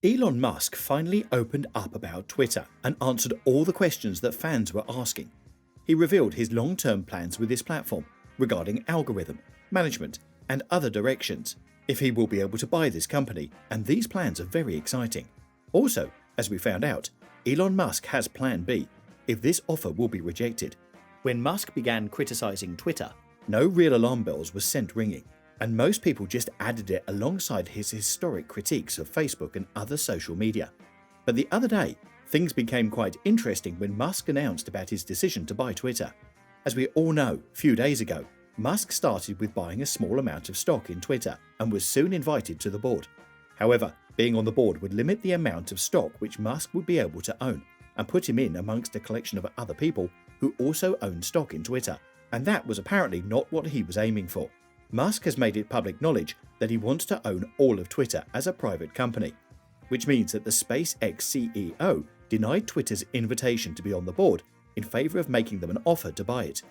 Elon Musk finally opened up about Twitter and answered all the questions that fans were asking. He revealed his long-term plans with this platform regarding algorithm, management, and other directions, if he will be able to buy this company, and these plans are very exciting. Also, as we found out, Elon Musk has Plan B if this offer will be rejected. When Musk began criticizing Twitter, no real alarm bells were sent ringing, and most people just added it alongside his historic critiques of Facebook and other social media. But the other day, things became quite interesting when Musk announced about his decision to buy Twitter. As we all know, a few days ago, Musk started with buying a small amount of stock in Twitter and was soon invited to the board. However, being on the board would limit the amount of stock which Musk would be able to own and put him in amongst a collection of other people who also own stock in Twitter, and that was apparently not what he was aiming for. Musk has made it public knowledge that he wants to own all of Twitter as a private company, which means that the SpaceX CEO denied Twitter's invitation to be on the board in favor of making them an offer to buy it.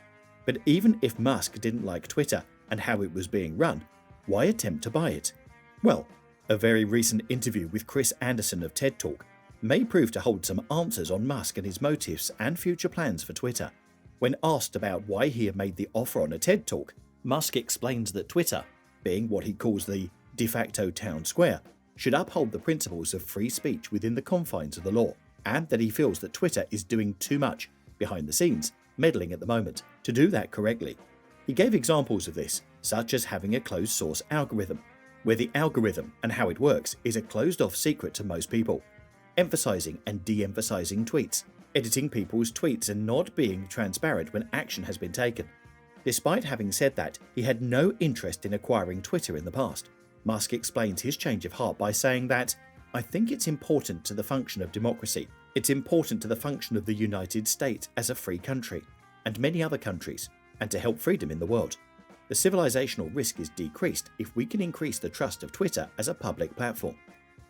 But even if Musk didn't like Twitter and how it was being run, why attempt to buy it? Well, a very recent interview with Chris Anderson of TED Talk may prove to hold some answers on Musk and his motives and future plans for Twitter. When asked about why he had made the offer on a TED Talk, Musk explains that Twitter, being what he calls the de facto town square, should uphold the principles of free speech within the confines of the law, and that he feels that Twitter is doing too much, behind the scenes, meddling at the moment, to do that correctly. He gave examples of this, such as having a closed source algorithm, where the algorithm and how it works is a closed-off secret to most people, emphasizing and de-emphasizing tweets, editing people's tweets and not being transparent when action has been taken. Despite having said that, he had no interest in acquiring Twitter in the past. Musk explains his change of heart by saying that, "I think it's important to the function of democracy. It's important to the function of the United States as a free country, and many other countries, and to help freedom in the world. The civilizational risk is decreased if we can increase the trust of Twitter as a public platform."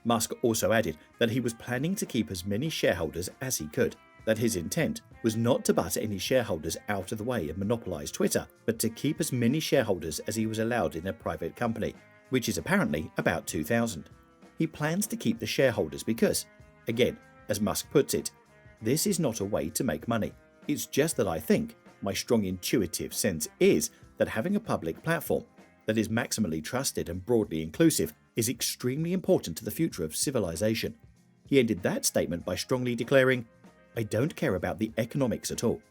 Musk also added that he was planning to keep as many shareholders as he could, that his intent was not to butt any shareholders out of the way and monopolize Twitter, but to keep as many shareholders as he was allowed in a private company, which is apparently about 2,000. He plans to keep the shareholders because, again, as Musk puts it, "This is not a way to make money. It's just that I think, my strong intuitive sense is that having a public platform that is maximally trusted and broadly inclusive is extremely important to the future of civilization." He ended that statement by strongly declaring, "I don't care about the economics at all."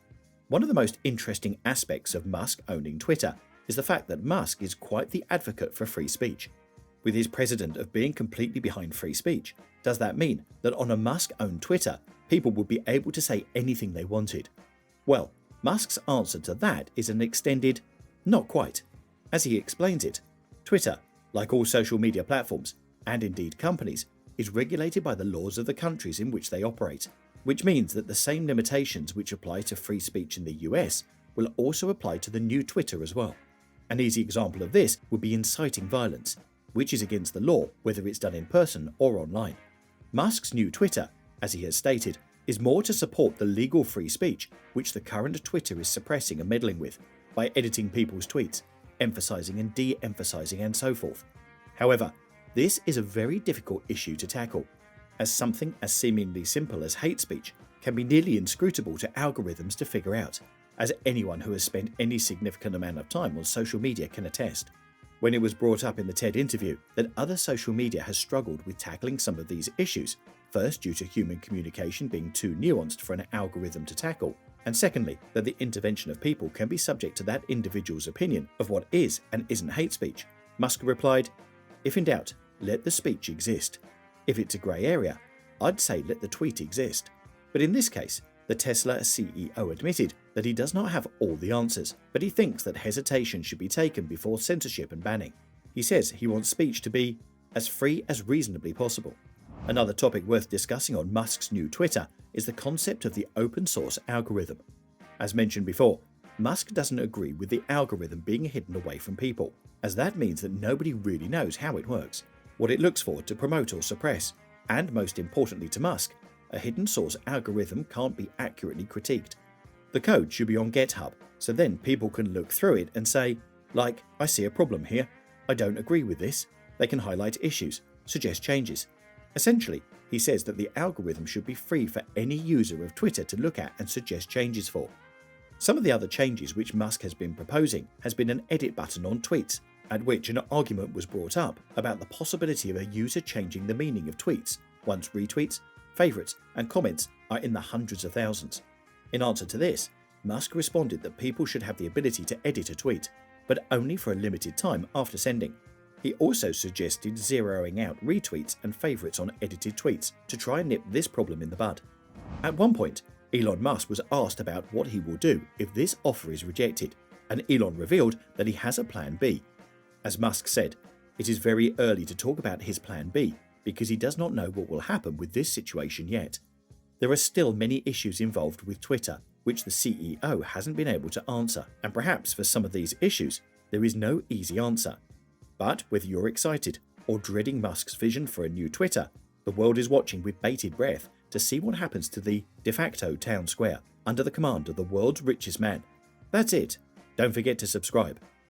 One of the most interesting aspects of Musk owning Twitter is the fact that Musk is quite the advocate for free speech. With his president of being completely behind free speech, does that mean that on a Musk-owned Twitter, people would be able to say anything they wanted? Well, Musk's answer to that is an extended, "not quite." As he explains it, Twitter, like all social media platforms, and indeed companies, is regulated by the laws of the countries in which they operate, which means that the same limitations which apply to free speech in the US will also apply to the new Twitter as well. An easy example of this would be inciting violence, which is against the law whether it's done in person or online. Musk's new Twitter, as he has stated, is more to support the legal free speech which the current Twitter is suppressing and meddling with by editing people's tweets, emphasizing and de-emphasizing and so forth. However, this is a very difficult issue to tackle, as something as seemingly simple as hate speech can be nearly inscrutable to algorithms to figure out, as anyone who has spent any significant amount of time on social media can attest. When it was brought up in the TED interview that other social media has struggled with tackling some of these issues, first due to human communication being too nuanced for an algorithm to tackle, and secondly, that the intervention of people can be subject to that individual's opinion of what is and isn't hate speech, Musk replied, "If in doubt, let the speech exist. If it's a grey area, I'd say let the tweet exist." But in this case, the Tesla CEO admitted that he does not have all the answers, but he thinks that hesitation should be taken before censorship and banning. He says he wants speech to be as free as reasonably possible. Another topic worth discussing on Musk's new Twitter is the concept of the open source algorithm. As mentioned before, Musk doesn't agree with the algorithm being hidden away from people, as that means that nobody really knows how it works, what it looks for to promote or suppress, and most importantly to Musk, a hidden source algorithm can't be accurately critiqued. The code should be on GitHub, so then people can look through it and say, like, "I see a problem here, I don't agree with this." They can highlight issues, suggest changes. Essentially, he says that the algorithm should be free for any user of Twitter to look at and suggest changes for. Some of the other changes which Musk has been proposing has been an edit button on tweets, at which an argument was brought up about the possibility of a user changing the meaning of tweets once retweets, favourites and comments are in the hundreds of thousands. In answer to this, Musk responded that people should have the ability to edit a tweet, but only for a limited time after sending. He also suggested zeroing out retweets and favourites on edited tweets to try and nip this problem in the bud. At one point, Elon Musk was asked about what he will do if this offer is rejected, and Elon revealed that he has a plan B. As Musk said, it is very early to talk about his plan B because he does not know what will happen with this situation yet. There are still many issues involved with Twitter, which the CEO hasn't been able to answer, and perhaps for some of these issues, there is no easy answer. But whether you're excited or dreading Musk's vision for a new Twitter, the world is watching with bated breath to see what happens to the de facto town square under the command of the world's richest man. That's it. Don't forget to subscribe.